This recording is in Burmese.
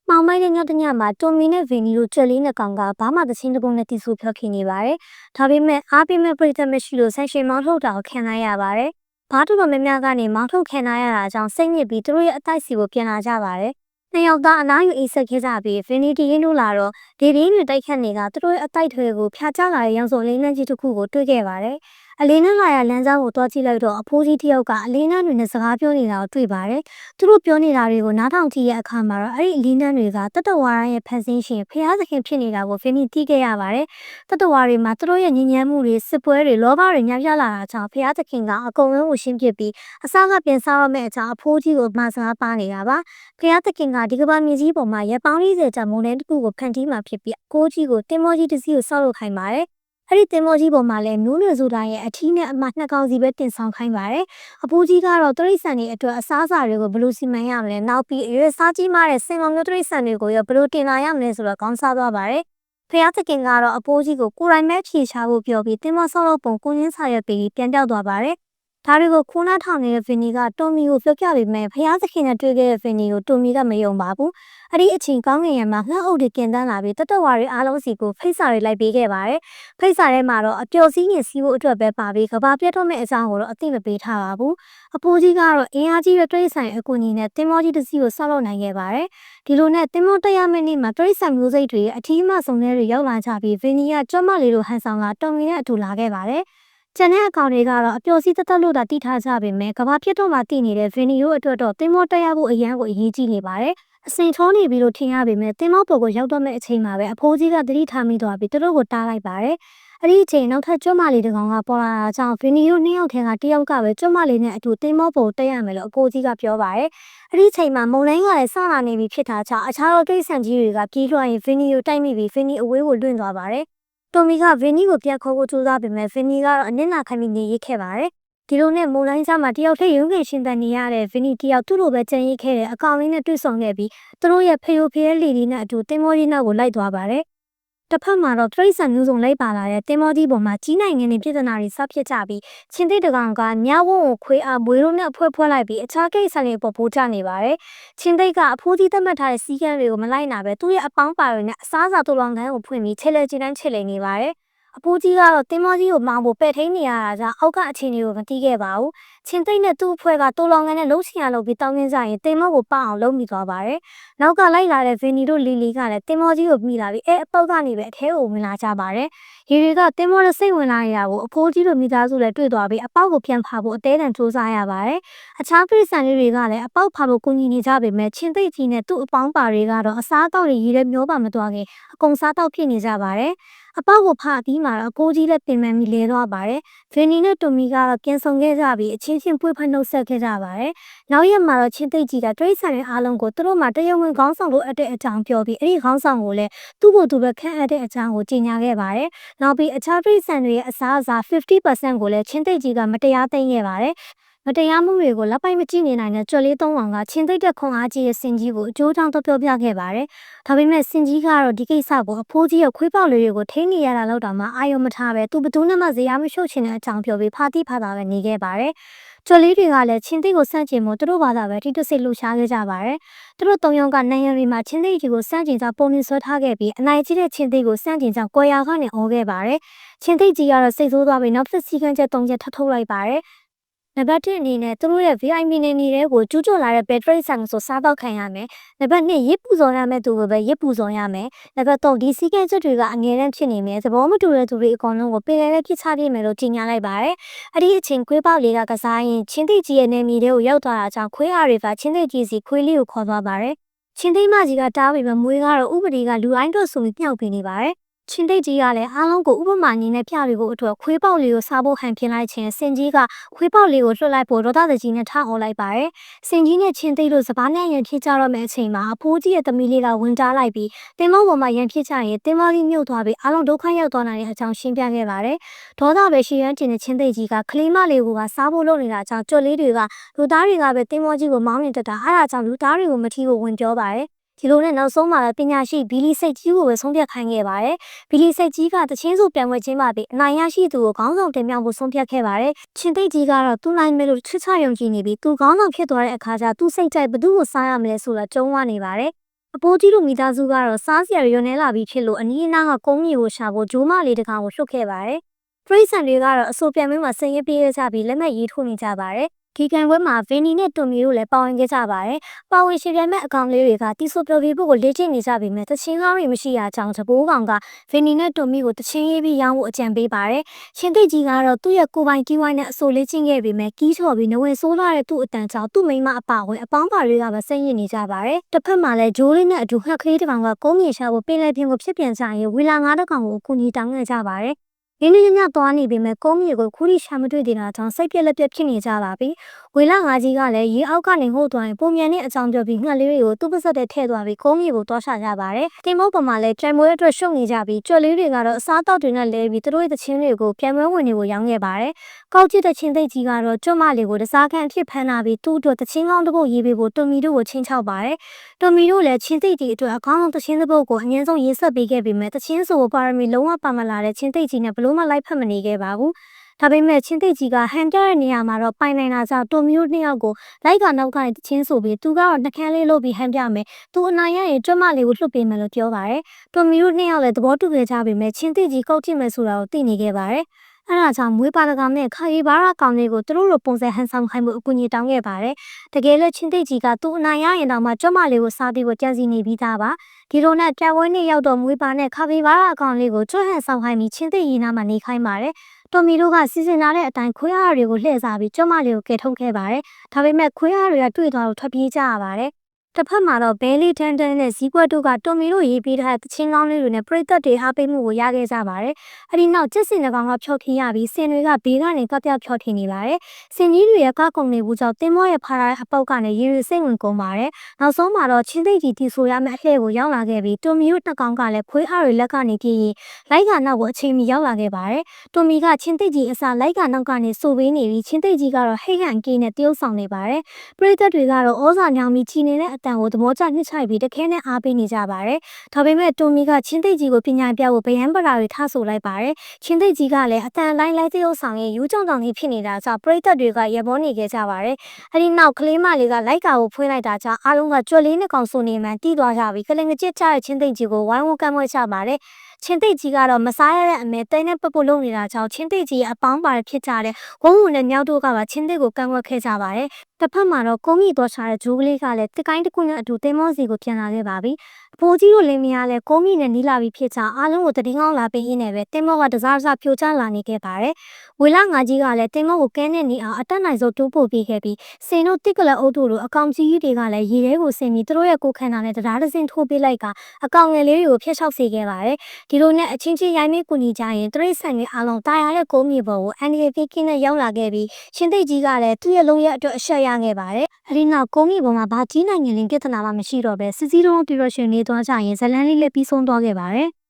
မောင်မိုက်တဲ့ညတညမှာတိုမီနဲ့ဗင်နီတို့ကြွက်လေးနှစ်ကောင်ကဘာမှသချင်းတစ်ပုဒ်နဲ့တီးဆိုဖျော်ခင်းနေပါတယ်။ဒါပေမဲ့အားပေးမဲ့ပရိသတ်မရှိလို့ဆိုင်ရှင်မောင်းထုတ်တာကိုခံလိုက်ရပါတယ်။ဘားတော်တော်များများကနေမောင်းထုတ်ခံရတာကြောင့်စိတ်ညစ်ပြီးသူတို့ရဲ့အတိုက်စီကိုပြန်လာကြပါတယ်။နှစ်ယောက်သားအနားယူအိတ်ဆက်ခဲ့ကြပြီးဗင်နီတီရင်းတို့လာတော့ဒီရင်းတွေတိုက်ခတ်နေကသူတို့ရဲ့အတိုက်တွေကိုဖျားချလာတဲ့ရောင်စုံလေးနှန်းကြီးတစ်ခုကိုတွေ့ခဲ့ပါတယ်။အလေးနဲ့လာရလမ်းကြောင်းကိုတွားကြည့်လိုက်တော့အဖိုးကြီးတယောက်ကအလေးနှန်းတွေနဲ့စကားပြောနေတာကိုတွေ့ပါတယ်။သူတို့ပြောနေတာတွေကိုနားထောင်ကြည့်ရဲ့အခါမှာတော့အဲ့ဒီအလေးနှန်းတွေကတတဝါရရဲ့ဖန်ဆင်းရှင်ဖျားသခင်ဖြစ်နေတာကိုဗင်နီသိခဲ့ရပါတယ်။တတဝါတွေမှာသူတို့ရဲ့ညဉ့်ဉန်းမှုတွေစစ်ပွဲတွေလောဘတွေညံ့ပြလာတာကြောင့်ဖျားသခင်ကအကုန်လုံးကိုရှင်းပြပြီးအစားကပြန်စားရမယ့်အကြောင်းအဖိုးကြီးကိုမှာစကားပါနေတာပါ။ဖျားသခင်ကဒီကမ္ဘာမြေကြီးပေါ်မှာရပ်ပေါင်း40ကြာမုန်တိုင်းတစ်ခုကိုဖန်တီးမှဖြစ်ပြီးအကိုကြီးကိုတင်မောကြီးတစ်စီးကိုဆောက်လုပ်ခိုင်းပါတယ်။အဲ့ဒီတင်မောကြီးပေါ်မှာလည်းမျိုးနွယ်ဆိုတာရဲ့အထီးနဲ့အမနှစ်ကောင်စီပဲတင်ဆောင်ခိုင်းပါတယ်။အဖိုးကြီးကတော့တရိษံတွေအတွက်အစားအစာတွေကိုဘယ်လိုစီမံရမလဲနောက်ပြီးအရွယ်စားကြီးမားတဲ့စင်ကောင်မျိုးတရိษံတွေကိုရောဘယ်လိုတင်လာရမလဲဆိုတော့ခေါင်းစားသွားပါတယ်။ဖျားသခင်ကတော့အဖိုးကြီးကိုကိုယ်တိုင်ပဲဖြေချဖို့ပြောပြီးတင်မောဆောက်လုပ်ပုံကိုရင်းစာရွက်ပြီးပြန်ပြောက်သွားပါတယ်။ဒါတွေကိုခိုးနှားထောင်နေတဲ့ဗင်နီကတိုမီကိုပြောပြပေမဲ့ဖျားသခင်နဲ့တွေ့ခဲ့တဲ့ဗင်နီကိုတိုမီကမယုံပါဘူး။အဲ့ဒီအချိန်ကောင်းကင်ရံမှာငှက်အုပ်တွေကင်တန်းလာပြီးတတဝါတွေအားလုံးစီကိုဖိတ်စာတွေလိုက်ပေးခဲ့ပါတယ်။ဖိတ်စာထဲမှာတော့အပျော်စီးငင်စီးဖို့အတွက်ပဲပါပြီးကဘာပြတ်ထုတ်မဲ့အကြောင်းကိုတော့အသိမပေးထားပါဘူး။အဖိုးကြီးကတော့အင်အားကြီးတဲ့တရိษံအကူအညီနဲ့တင်မောကြီးတစ်စီးကိုဆောက်လုပ်နိုင်ခဲ့ပါတယ်။ဒီလိုနဲ့တင်မောတက်ရမယ့်နေ့မှာတရိษံမျိုးစိတ်တွေအထီးမှဆုံတွေရောက်လာကြပြီးဗင်နီကကြွတ်မလေးတို့ဟန်ဆောင်ကတိုမီနဲ့အတူလာခဲ့ပါတယ်။ကျန်တဲ့အကောင်တွေကတော့အပျော်စီးတက်လို့တာတိထားကြပေမဲ့ကဘာဖြစ်တော့မှတည်နေတဲ့ဗင်နီတို့အတွက်တော့တင်မောတက်ရဖို့အရန်ကိုအရေးကြီးနေပါတယ်။အစင်ထောနေပြီလို့ထင်ရပေမဲ့တင်မောပေါ်ကိုရောက်တော့မဲ့အချိန်မှာပဲအဖိုးကြီးကသတိထားမိသွားပြီးသူတို့ကိုတားလိုက်ပါတယ်။အဲ့ဒီအချိန်နောက်ထပ်ကျွတ်မလေးတစ်ကောင်ကပေါ်လာတာကြောင့်ဗင်နီတို့နှစ်ယောက်ထဲကတယောက်ကပဲကျွတ်မလေးနဲ့အတူတင်မောပေါ်တက်ရမယ်လို့အကိုကြီးကပြောပါတယ်။အဲ့ဒီအချိန်မှာမုံလိုင်းကလည်းစလာနေပြီဖြစ်တာကြောင့်အခြားသောတိရစ္ဆာန်ကြီးတွေကပြေးလွှားရင်ဗင်နီကိုတိုက်မိပြီးဗင်နီအဝေးကိုလွင့်သွားပါတယ်။တိုမီကဗင်နီကိုပြန်ခေါ်ဖို့ကြိုးစားပေမဲ့ဗင်နီကတော့အနစ်နာခံပြီးနေရခဲ့ပါတယ်။ဒီလိုနဲ့မုံလိုင်းစားမှာတယောက်တည်းရုံးခင်ရှင်တန်နေရတဲ့ဗင်နီတယောက်သူ့လိုပဲကြံရိတ်ခဲ့တဲ့အကောင်လေးနဲ့တွေ့ဆုံခဲ့ပြီးသူတို့ရဲ့ဖေယိုဖေရဲ့လီလီနဲ့အတူတင်မောကြီးနောက်ကိုလိုက်သွားပါတယ်။တစ်ဖက်မှာတော့တရိษံမျိုးစုံလိုက်ပါလာတဲ့တင်မောကြီးပေါ်မှာကြီးနိုင်ငံတွေပြည်ထနာတွေစဖြစ်ကြပြီးချင်းသိတကောင်ကမြဝုံကိုခွေးအားမွေးလို့နဲ့အဖွဲဖွဲလိုက်ပြီးအခြားကိစ္စတွေပေါ်ပိုးချနေပါတယ်။ချင်းသိကအဖိုးကြီးသတ်မှတ်ထားတဲ့စီးကမ်းတွေကိုမလိုက်နာပဲသူ့ရဲ့အပေါင်းပါတွေနဲ့အစားအစာတူလောင်ခန်းကိုဖွင့်ပြီးချဲလဲချီတန်းချဲလဲနေပါတယ်။အဖိုးကြီးကတော့တင်မောကြီးကိုမောင်းဖို့ပဲ့ထိန်နေရတာကြောင့်အောက်ကအခြေအနေကိုမသိခဲ့ပါဘူး။ချင်းသိနဲ့သူ့အဖွဲ့ကတိုးလောင်ကန်နဲ့လှုပ်ချင်ရလုပ်ပြီးတောင်းရင်းကြရင်တင်မောကိုပအောင်လုပ်မိသွားပါတယ်။နောက်ကလိုက်လာတဲ့ဗင်နီတို့လီလီကလည်းတင်မောကြီးကိုမိလာပြီးအပေါက်ကနေပဲအထဲကိုဝင်လာကြပါတယ်။ရေတွေကတင်မောနဲ့စိတ်ဝင်လာနေတာကိုအဖိုးကြီးတို့မိသားစုလည်းတွေ့သွားပြီးအပေါက်ကိုပြန်ဖာဖို့အသေးတန်စူးစမ်းရပါတယ်။အခြားပြည်စံတွေကလည်းအပေါက်ဖာဖို့ကူညီနေကြပေမဲ့ချင်းသိကြီးနဲ့သူ့အပေါင်းပါတွေကတော့အစားအသောက်တွေရေထဲမျောပါမသွားခင်အကုန်စားတော့ဖြစ်နေကြပါတယ်။အပေါက်ကိုဖာပြီးမှတော့အဖိုးကြီးလည်းပင်ပန်းပြီးလဲသွားပါတယ်။ဗင်နီနဲ့တိုမီကတော့ပြန်ဆောင်ခဲ့ကြပြီးအချင်းချင်းပွေ့ဖက်နှုတ်ဆက်ခဲ့ကြပါတယ်။နောက်ရက်မှာတော့ချင်းသိကြီးကတရိษံတွေအားလုံးကိုသူတို့မှတရုံဝင်ခေါင်းဆောင်လို့အတဲ့အကြောင်းပြောပြီးအဲ့ဒီခေါင်းဆောင်ကိုလည်းသူ့ကိုယ်သူပဲခန့်အပ်တဲ့အကြောင်းကိုကြေညာခဲ့ပါတယ်။နောက်ပြီးအခြားတရိษံတွေရဲ့အစားအစာ50%ကိုလည်းချင်းသိကြီးကမတရားသိမ်းခဲ့ပါတယ်။မတရားမှုတွေကိုလက်ပိုက်မကြည့်နေနိုင်တဲ့ကြွက်လေး၃ကောင်ကချင်းသိတဲ့ခွန်အားကြီးရဲ့စင်ကြီးကိုအကျိုးကြောင့်ပြောပြခဲ့ပါတယ်။ဒါပေမဲ့စင်ကြီးကတော့ဒီကိစ္စကိုအဖိုးကြီးရဲ့ခွေးပေါက်လေးတွေကိုထိန်းနေရတာလို့တောင်မှအာရုံမထားပဲသူဘသူနဲ့မှဇေယျမရှုပ်ချင်တဲ့အကြောင်းပြောပြီးဖာတိဖာတာပဲနေခဲ့ပါတယ်။ကြွက်လေးတွေကလည်းချင်းသိကိုစန့်ကျင်မှုသူတို့ဘာသာပဲတိတဆိတ်လှူရှားခဲ့ကြပါတယ်။သူတို့၃ယောက်ကနိုင်ငံတွေမှာချင်းသိကြီးကိုစန့်ကျင်ကြောင်းပုံမြင်ဆွဲထားခဲ့ပြီးအနိုင်ကြီးတဲ့ချင်းသိကိုစန့်ကျင်ကြောင်းကွယ်ရာကနေအော်ခဲ့ပါတယ်။ချင်းသိကြီးကတော့စိတ်ဆိုးသွားပြီးနောက်သက်စည်းကမ်းချက်၃ချက်ထပ်ထုတ်လိုက်ပါတယ်။နံပါတ်1အနေနဲ့သူတို့ရဲ့ VIP နေတွေကိုကျူးကျော်လာတဲ့ဘက်ထရီဆိုင်ဆိုစားတော့ခံရမယ်။နံပါတ်2ရစ်ပူဇော်ရမယ့်သူကိုပဲရစ်ပူဇော်ရမယ်။နံပါတ်3ဒီစီကံချက်တွေကအငြင်းတန်းဖြစ်နေမယ်။သဘောမတူတဲ့သူတွေအကုန်လုံးကိုပင်လယ်နဲ့ပြစ်ချပြမယ်လို့ကြေညာလိုက်ပါတယ်။အဲ့ဒီအချိန်ခွေးပေါက်လေးကကစားရင်ချင်းသိကြီးရဲ့နေမီတွေကိုရောက်သွားတာကြောင့်ခွေးအားတွေကချင်းသိကြီးစီခွေးလေးကိုခေါ်သွားပါတယ်။ချင်းသိမကြီးကတားပြီးမှမွေးကတော့ဥပဒေကလူတိုင်းတို့ဆိုပြီးမြှောက်ပေးနေပါတယ်။ချင်းသိကြီးကလည်းအားလုံးကိုဥပမာညီနဲ့ပြပြီးဖို့အတွက်ခွေးပေါက်လေးကိုစားဖို့ဟန်ပြင်လိုက်ခြင်းစင်ကြီးကခွေးပေါက်လေးကိုလွှတ်လိုက်ဖို့ဒေါသတကြီးနဲ့ထားအောင်လိုက်ပါတယ်။စင်ကြီးနဲ့ချင်းသိတို့စပားနဲ့ရန်ဖြစ်ကြတော့မယ့်အချိန်မှာအဖိုးကြီးရဲ့သမီးလေးကဝင်တားလိုက်ပြီးတင်မောပေါ်မှာရန်ဖြစ်ကြရင်တင်မောကြီးမြုပ်သွားပြီးအားလုံးဒုက္ခရောက်သွားနိုင်တဲ့အကြောင်းရှင်းပြခဲ့ပါတယ်။ဒေါသပဲရှိရန်တင်တဲ့ချင်းသိကြီးကကလေးမလေးကိုစားဖို့လုပ်နေတာကြောင့်ကြွက်လေးတွေကလူသားတွေကပဲတင်မောကြီးကိုမောင်းနေတတ်တာအားကြောင့်လူသားတွေကိုမထီကိုဝင်ပြောပါတယ်။ဒီလိုနဲ့နောက်ဆုံးမှာပညာရှိဘီလီစိတ်ကြီးကိုပဲဆုံးဖြတ်ခိုင်းခဲ့ပါတယ်။ဘီလီစိတ်ကြီးကတချင်းစုပြန်ဝဲချင်းပါပြီးအနိုင်ရရှိသူကိုခေါင်းဆောင်တင်မြောက်ဖို့ဆုံးဖြတ်ခဲ့ပါတယ်။ချင်းသိကြီးကတော့သူ့နိုင်မယ်လို့ချစ်ချယုံကြည်နေပြီးသူခေါင်းဆောင်ဖြစ်သွားတဲ့အခါကျသူစိတ်ကြိုက်ဘသူ့ကိုစားရမလဲဆိုတာကြုံးဝနေပါတယ်။ အပိုးကြီးတို့မိသားစုကတော့စားစရာရွံနေလာပြီးဖြစ်လို့အနီးအနားကကုန်းမြေကိုရှာဖို့ဂျိုးမလေးတကောင်ကိုလှုပ်ခဲ့ပါတယ်။ပရိသတ်တွေကတော့အဆိုပြန်မင်းမှာဆင်ရေးပေးခဲ့ကြပြီးလက်မှတ်ရေးထိုးနေကြပါတယ်။ဒီကန်ပွဲမှာဗင်နီနဲ့တွန်မီတို့လည်းပါဝင်ခဲ့ကြပါတယ်။ပါဝင်ရှင်ပြိုင်မဲ့အကောင်လေးတွေကတီဆိုပရိုဗီဖို့ကိုလေ့ကျင့်နေကြပြီးမြဲတချင်းကားတွေမရှိရကြောင်းတဘိုးကောင်ကဗင်နီနဲ့တွန်မီကိုတချင်းရေးပြီးရောင်းဖို့အကြံပေးပါတယ်။ရှင်သိကြီးကတော့သူ့ရဲ့ကိုပိုင်ကီးဝိုင်းနဲ့အဆိုလေ့ကျင့်ခဲ့ပြီးမြဲကီးချော်ပြီးနဝင်ဆိုးလာတဲ့သူ့အတန်ကြောင့်သူ့မိန်းမအပါဝင်အပေါင်းပါတွေကပဲစိတ်ညစ်နေကြပါတယ်။တစ်ဖက်မှာလည်းဂျိုးလေးနဲ့အတူငှက်ကလေးတစ်ကောင်ကကုန်းမြေရှာဖို့ပင်လယ်ပြင်ကိုဖြစ်ပြန်ကြရင်ဝီလာငါးတစ်ကောင်ကိုအကူအညီတောင်းခဲ့ကြပါတယ်။ရင်းနှီးမြသွားနေပေမဲ့ကုန်းမြေကိုခူးရီရှာမတွေ့သေးတာကြောင့်စိတ်ပြက်လက်ပြက်ဖြစ်နေကြပါပြီ။ဝီလာငါးကြီးကလည်းရေအောက်ကနေဟိုးသွားရင်ပုံမြန်နဲ့အကြောင်းပြောပြီးငှက်လေးတွေကိုသူ့ပါစက်ထဲထည့်သွားပြီးကုန်းမြေကိုသွားရှာကြပါတယ်။တင်မုတ်ပေါ်မှာလည်းကြံမွေးအတွက်ရှုပ်နေကြပြီးကြွက်လေးတွေကတော့အစားတောက်တွေနဲ့လဲပြီးသူတို့ရဲ့သချင်းတွေကိုပြန်ပွဲဝင်တွေကိုရောင်းခဲ့ပါတယ်။ကောက်ကျစ်တဲ့ချင်းသိကြီးကတော့ကျွတ်မလေးကိုတစားခန့်အဖြစ်ဖမ်းလာပြီးသူ့အတွက်သချင်းကောင်းတစ်ပုဒ်ရေးပေးဖို့တွန်မီတို့ကိုချင်းချောက်ပါတယ်။တွန်မီတို့လည်းချင်းသိကြီးအတွက်အကောင်းဆုံးသချင်းတစ်ပုဒ်ကိုအငင်းဆုံးရေးဆက်ပေးခဲ့ပြီးမြဲသချင်းဆိုပါရမီလုံးဝပါမလာတဲ့ချင်းသိကြီးနဲ့ဘလို့မှလိုက်ဖက်မနေခဲ့ပါဘူး။ဒါပေမဲ့ချင်းသိကြီးကဟန်ပြတဲ့နေရာမှာတော့ပိုင်နိုင်တာကြောင့်တွန်မီတို့နှစ်ယောက်ကိုလိုက်ကနောက်ကနေချင်းဆိုပြီးသူကတော့နှကန်းလေးလုပ်ပြီးဟန်ပြမယ်။သူအနိုင်ရရင်ကျွတ်မလေးကိုလှုပ်ပေးမယ်လို့ပြောပါတယ်။တွန်မီတို့နှစ်ယောက်လည်းသဘောတူခဲ့ကြပေမဲ့ချင်းသိကြီးကောက်ကြည့်မယ်ဆိုတာကိုသိနေခဲ့ပါတယ်။အဲ့ဒါကြောင့်မွေးပါတကောင်နဲ့ခါရီဘာရာကောင်လေးကိုသူတို့လိုပုံစံဟန်ဆောင်ခိုင်းမှုအကူအညီတောင်းခဲ့ပါတယ်။တကယ်လို့ချင်းသိကြီးကသူ့အနိုင်ရရင်တော့မှကျွတ်မလေးကိုစားပြီးကိုကြံစီနေပြီးသားပါ။ဒီလိုနဲ့ပြပွဲနေ့ရောက်တော့မွေးပါနဲ့ခါရီဘာရာကောင်လေးကိုကျွတ်ဟန်ဆောင်ခိုင်းပြီးချင်းသိရီနာမှာနေခိုင်းပါတယ်။တော်မီတို့ကစီစဉ်လာတဲ့အတိုင်းခွေးအားတွေကိုလှည့်စားပြီးကျွတ်မလေးကိုကယ်ထုတ်ခဲ့ပါတယ်။ဒါပေမဲ့ခွေးအားတွေကတွေ့သွားလို့ထွက်ပြေးကြရပါတယ်။တစ်ဖက်မှာတော့ဘဲလီတန်တန်နဲ့ဇီးကွက်တို့ကတွန်မီတို့ရေးပေးထားတဲ့သချင်းကောင်းလေးတွေနဲ့ပရိသတ်တွေအားပေးမှုကိုရခဲ့ကြပါတယ်။အဲဒီနောက်ကျက်စင်တကောင်ကဖြောထီရပြီးစင်တွေကဘေးကနေကပ်ပြောက်ဖြောထီနေပါတယ်။စင်ကြီးတွေရဲ့ကားကုန်နေမှုကြောင့်တင်မောရဲ့ဖားရတဲ့အပေါက်ကနေရေတွေစိတ်ဝင်ကုန်ပါတယ်။နောက်ဆုံးမှာတော့ချင်းသိကြီးတီဆိုရမယ့်အလှည့်ကိုရောက်လာခဲ့ပြီးတွန်မီတို့နှစ်ကောင်ကလည်းခွေးအားတွေလက်ကနေပြေးရင်လိုက်ကနောက်ကိုအချိန်မီရောက်လာခဲ့ပါတယ်။တွန်မီကချင်းသိကြီးအစားလိုက်ကနောက်ကနေစိုးပေးနေပြီးချင်းသိကြီးကတော့ဟိတ်ဟန်ကီးနဲ့တရုပ်ဆောင်နေပါတယ်။ပရိသတ်တွေကတော့ဩဇာညောင်ပြီးချီနေတဲ့တန်ကိုသဘောကျနှစ်ချိုက်ပြီးတခဲနဲ့အားပေးနေကြပါတယ်။ဒါပေမဲ့တွန်မီကချင်းသိကြီးကိုပညာပြဖို့ဗယံပရာတွေထားဆိုလိုက်ပါတယ်။ချင်းသိကြီးကလည်းအတန်လိုက်လိုက်တရုပ်ဆောင်ရင်ယူးကြောင်ကြောင်ကြီးဖြစ်နေတာကြောင့်ပရိသတ်တွေကရဘောနေခဲ့ကြပါတယ်။အဲဒီနောက်ကလေးမလေးကလိုက်ကာကိုဖွင့်လိုက်တာကြောင့်အားလုံးကကြွက်လေးနဲ့ကောင်ဆိုနေမှန်တီးသွားကြပြီးကလင်ငကြစ်ချတဲ့ချင်းသိကြီးကိုဝိုင်းဝန်းကမ်းမွေးချပါတယ်။ချင်းသိကြီးကတော့မစားရတဲ့အမေတိတ်နဲ့ပပလုံးနေတာကြောင့်ချင်းသိကြီးအပေါင်းပါဖြစ်ကြတဲ့ဝုံဝုံနဲ့ညောက်တို့ကပါချင်းသိကိုကမ်းဝဲခဲ့ကြပါတယ်။တစ်ဖက်မှာတော့ကုန်းမြင့်သွားချတဲ့ဂျိုးကလေးကလည်းတစ်ကိုင်းတစ်ခုနဲ့အတူတင်မောစီကိုပြန်လာခဲ့ပါပြီ။အဖိုးကြီးတို့လင်းမယားလည်းကုန်းမြင့်နဲ့နီးလာပြီးဖြစ်ကြောင်းအားလုံးကိုတည်ငောင်းလာပေးရင်းနဲ့ပဲတင်မောကတစားတစားဖြိုချလာနေခဲ့ပါတယ်။ဝေလာငါကြီးကလည်းတင်မောကိုကဲနဲ့နေအောင်အတက်နိုင်ဆုံးတိုးပို့ပေးခဲ့ပြီးစင်တို့တစ်ကလအုပ်တို့လိုအကောင်ကြီးတွေကလည်းရေထဲကိုဆင်ပြီးသူတို့ရဲ့ကိုခန္ဓာနဲ့တရားတစင်ထိုးပေးလိုက်ကအကောင်ငယ်လေးတွေကိုဖျက်ချောက်စေခဲ့ပါတယ်။ဒီလိုနဲ့အချင်းချင်းရိုင်းမေးကူညီကြရင်တရိတ်ဆန်တွေအားလုံးတာယာတဲ့ကုန်းမြေပေါ်ကိုအန်ဒီပီကင်းနဲ့ရောက်လာခဲ့ပြီးရှင်သိကြီးကလည်းသူ့ရဲ့လုံးရဲ့အတွက်အဆက်ရခဲ့ပါတယ်။အဲဒီနောက်ကုန်းမြေပေါ်မှာဘာကြီးနိုင်ငံလင်းပြဿနာမှမရှိတော့ပဲစစ်စည်းတုံးပြရရှင်နေသွားကြရင်ဇလန်းလေးလည်းပြီးဆုံးသွားခဲ့ပါတယ်။